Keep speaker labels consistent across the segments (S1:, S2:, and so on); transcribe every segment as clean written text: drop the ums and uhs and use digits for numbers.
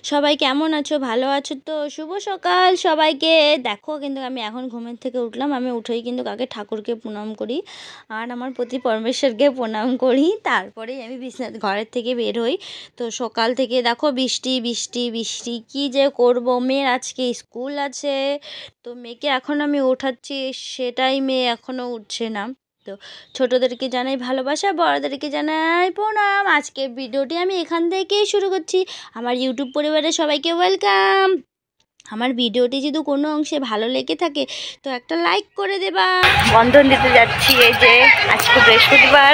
S1: সবাই কেমন আছো? ভালো আছো তো? শুভ সকাল সবাইকে। দেখো কিন্তু আমি এখন ঘুমের থেকে উঠলাম। আমি উঠেই কিন্তু আগে ঠাকুরকে প্রণাম করি আর আমার প্রতি পরমেশ্বরকে প্রণাম করি, তারপরেই আমি ঘরের থেকে বের হই। তো সকাল থেকে দেখো বৃষ্টি বৃষ্টি বৃষ্টি, কী যে করব, মেয়ের আজকে স্কুল আছে। তো মেয়েকে এখন আমি ওঠাচ্ছি, সেটাই মেয়ে এখনও উঠছে না। তো ছোটোদেরকে জানাই ভালোবাসা, বড়োদেরকে জানাই প্রণাম। আজকের ভিডিওটি আমি এখান থেকেই শুরু করছি। আমার ইউটিউব পরিবারের সবাইকে ওয়েলকাম। আমার ভিডিওটি যদি কোনো অংশে ভালো লেগে থাকে তো একটা লাইক করে দেবা। বন্ধন দিতে যাচ্ছি, এই যে আজকে বৃহস্পতিবার,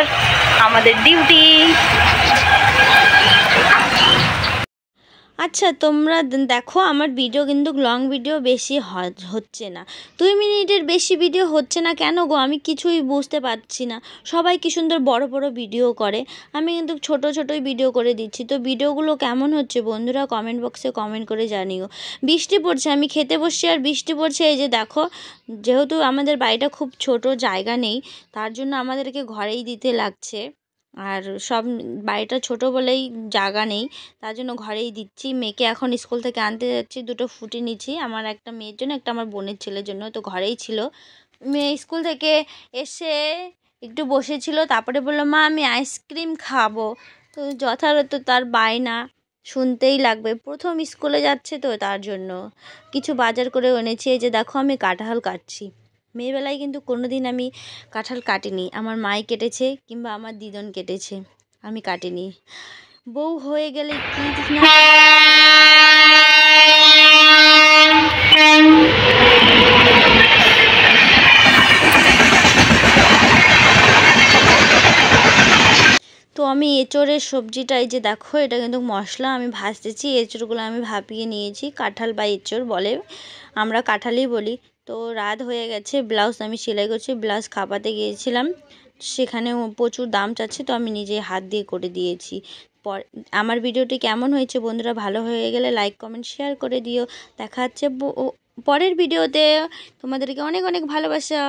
S1: আমাদের ডিউটি। আচ্ছা তোমরা দেখো, আমার ভিডিও কিন্তু লং ভিডিও বেশি হচ্ছে না, 2 মিনিটের বেশি ভিডিও হচ্ছে না কেন গো? আমি কিছুই বুঝতে পারছি না। সবাই কি সুন্দর বড় বড় ভিডিও করে, আমি কিন্তু ছোট ছোটই ভিডিও করে দিচ্ছি। তো ভিডিওগুলো কেমন হচ্ছে বন্ধুরা কমেন্ট বক্সে কমেন্ট করে জানিও। বৃষ্টি পড়ছে, আমি খেতে বসছি আর বৃষ্টি পড়ছে। এই যে দেখো, যেহেতু আমাদের বাড়িটা খুব ছোট, জায়গা নেই, তার জন্য আমাদেরকে ঘরেই দিতে লাগছে। আর সব বাড়িটা ছোট বলেই জায়গা নেই, তার জন্য ঘরেই দিচ্ছি। মেয়েকে এখন স্কুল থেকে আনতে যাচ্ছি, 2টো ফুটি নিচ্ছি, আমার একটা মেয়ের জন্য, একটা আমার বোনের ছেলের জন্য। তো ঘরেই ছিল। মেয়ে স্কুল থেকে এসে একটু বসেছিল, তারপরে বললো মা আমি আইসক্রিম খাবো। তো যথারত তার বায়না শুনতেই লাগবে, প্রথম স্কুলে যাচ্ছে তো তার জন্য কিছু বাজার করে এনেছি। এই যে দেখো আমি কাঁঠাল কাটছি। মেয়েবেলায় কিন্তু কোনো দিন আমি কাঁঠাল কাটিনি, আমার মাই কেটেছে কিংবা আমার দিদন কেটেছে, আমি কাটিনি। বউ হয়ে গেলে কি না। তো আমি এঁচোড়ের সবজিটা, এই যে দেখো এটা কিন্তু মশলা আমি ভাজতেছি। এঁচোড়গুলো আমি ভাপিয়ে নিয়েছি, কাঁঠাল বা এঁচোড় বলে, আমরা কাঁঠালই বলি। তো রাত হয়ে গেছে, ব্লাউজ আমি সেলাই করছি, ব্লাউজ খাপাতে গিয়েছিলাম, সেখানে প্রচুর দাম চাচ্ছে, তো আমি নিজে হাত দিয়ে করে দিয়েছি। আমার ভিডিওটি কেমন হয়েছে বন্ধুরা, ভালো হয়ে গেলে লাইক কমেন্ট শেয়ার করে দিও। দেখা হচ্ছে পরের ভিডিওতে। তোমাদেরকে অনেক অনেক ভালোবাসা।